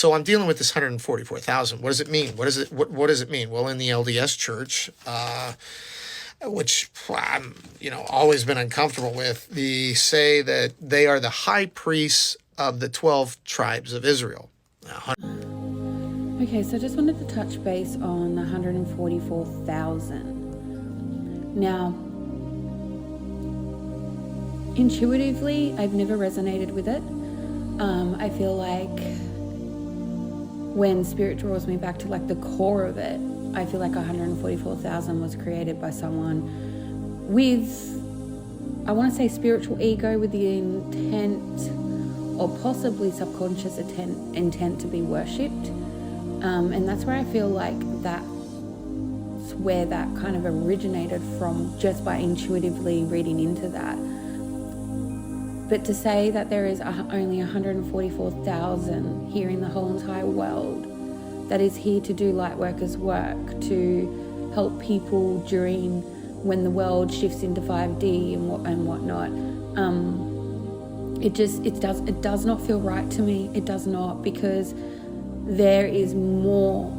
so I'm dealing with this 144,000. What does it mean? What does it mean? Well, in the LDS Church, which I'm, always been uncomfortable with, they say that they are the high priests of the 12 tribes of Israel. Okay, so I just wanted to touch base on 144,000. Now, intuitively, I've never resonated with it. I feel like when spirit draws me back to like the core of it, I feel like 144,000 was created by someone with, I want to say spiritual ego, with the intent or possibly subconscious intent to be worshipped. And that's where I feel like that's where that kind of originated from, just by intuitively reading into that. But to say that there is only 144,000 here in the whole entire world that is here to do light workers' work, to help people during when the world shifts into 5D and whatnot, it does not feel right to me. It does not, because there is more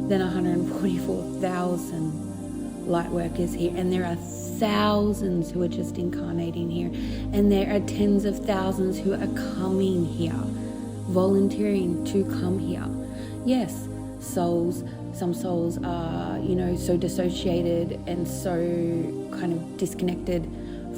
than 144,000 light workers here, and there are thousands who are just incarnating here, and there are tens of thousands who are coming here, volunteering to come here. Yes, some souls are, so dissociated and so kind of disconnected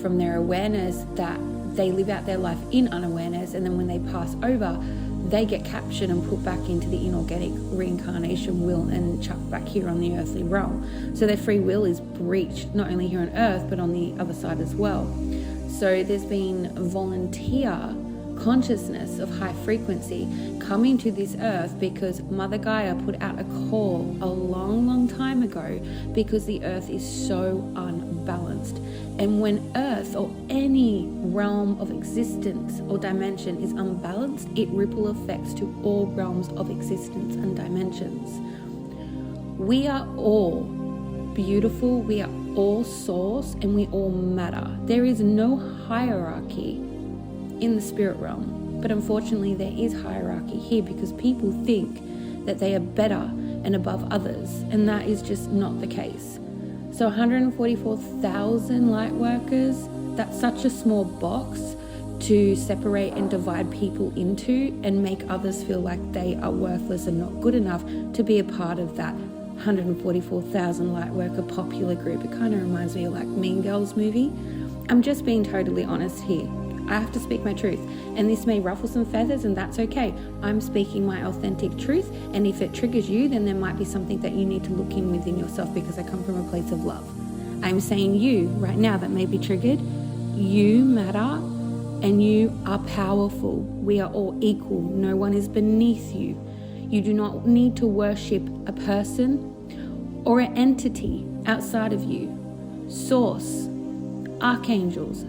from their awareness that they live out their life in unawareness, and then when they pass over, they get captured and put back into the inorganic reincarnation will and chucked back here on the earthly realm. So their free will is breached, not only here on earth, but on the other side as well. So there's been volunteer consciousness of high frequency coming to this earth because Mother Gaia put out a call a long time ago, because the earth is so unbalanced. And when earth or any realm of existence or dimension is unbalanced, it ripple effects to all realms of existence and dimensions. We are all beautiful, we are all source, and we all matter. There is no hierarchy in the spirit realm, but unfortunately there is hierarchy here because people think that they are better and above others, and that is just not the case. So 144,000 light workers, that's such a small box to separate and divide people into and make others feel like they are worthless and not good enough to be a part of that 144,000 light worker popular group. It kind of reminds me of like Mean Girls movie. I'm just being totally honest here. I have to speak my truth, and this may ruffle some feathers, and that's okay. I'm speaking my authentic truth, and if it triggers you, then there might be something that you need to look in within yourself, because I come from a place of love. I'm saying you right now that may be triggered, you matter and you are powerful. We are all equal. No one is beneath you. You do not need to worship a person or an entity outside of you. Source, archangels,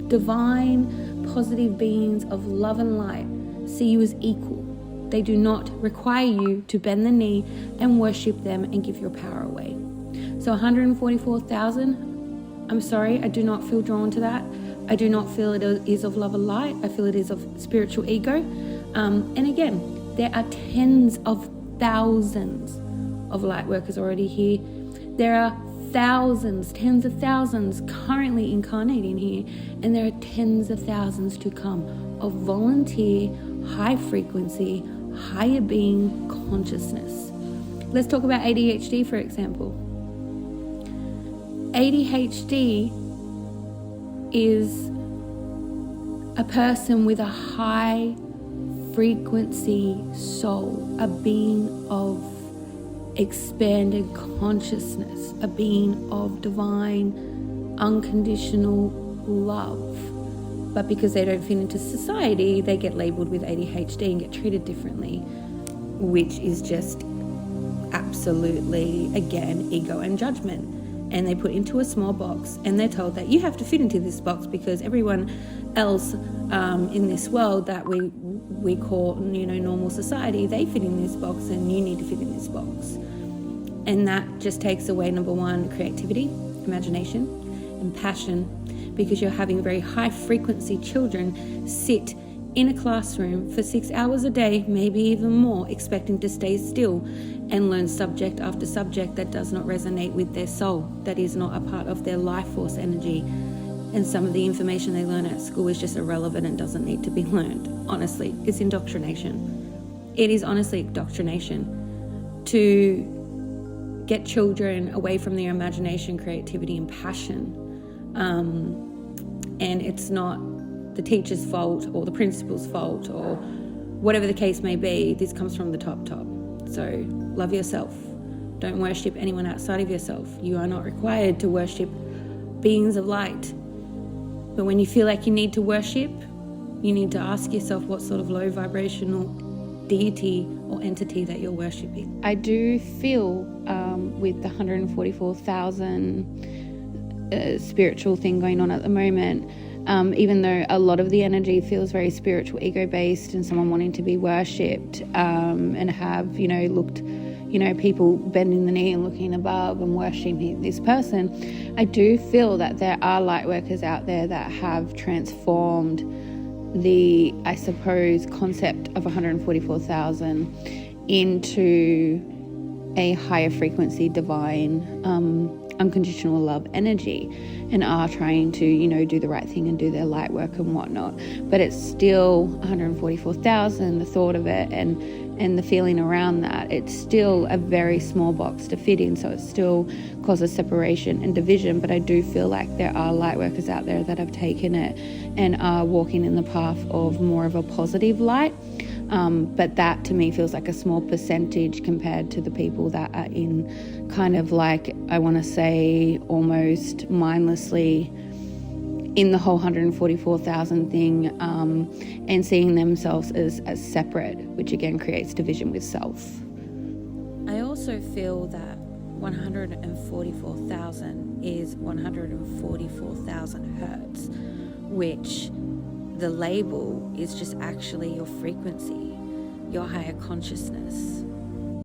divine positive beings of love and light see you as equal. They do not require you to bend the knee and worship them and give your power away. So 144,000, I'm sorry, I do not feel drawn to that. I do not feel it is of love and light. I feel it is of spiritual ego. And again, there are tens of thousands of light workers already here. There are thousands, tens of thousands currently incarnating here, and there are tens of thousands to come of volunteer, high frequency, higher being consciousness. Let's talk about ADHD, for example. ADHD is a person with a high frequency soul, a being of expanded consciousness, a being of divine, unconditional love. But because they don't fit into society, they get labeled with ADHD and get treated differently, which is just absolutely, again, ego and judgment. And they put into a small box, and they're told that you have to fit into this box because everyone else in this world that we call, normal society, they fit in this box, and you need to fit in this box. And that just takes away, number one, creativity, imagination, and passion, because you're having very high frequency children sit in a classroom for 6 hours a day, maybe even more, expecting to stay still and learn subject after subject that does not resonate with their soul, that is not a part of their life force energy. And some of the information they learn at school is just irrelevant and doesn't need to be learned. Honestly, it's indoctrination. It is honestly indoctrination to get children away from their imagination, creativity, and passion. And it's not the teacher's fault or the principal's fault or whatever the case may be. This comes from the top. So love yourself. Don't worship anyone outside of yourself. You are not required to worship beings of light. But when you feel like you need to worship, you need to ask yourself what sort of low vibrational deity or entity that you're worshipping. I do feel with the 144,000 spiritual thing going on at the moment, even though a lot of the energy feels very spiritual, ego-based, and someone wanting to be worshipped and have, looked, people bending the knee and looking above and worshipping this person, I do feel that there are light workers out there that have transformed the, I suppose, concept of 144,000 into a higher frequency, divine, unconditional love energy, and are trying to, do the right thing and do their light work and whatnot. But it's still 144,000, the thought of it and the feeling around that, it's still a very small box to fit in, so it still causes separation and division. But I do feel like there are light workers out there that have taken it and are walking in the path of more of a positive light. But that to me feels like a small percentage compared to the people that are in kind of like, I want to say, almost mindlessly in the whole 144,000 thing, and seeing themselves as separate, which again creates division with self. I also feel that 144,000 is 144,000 hertz, which the label is just actually your frequency, your higher consciousness.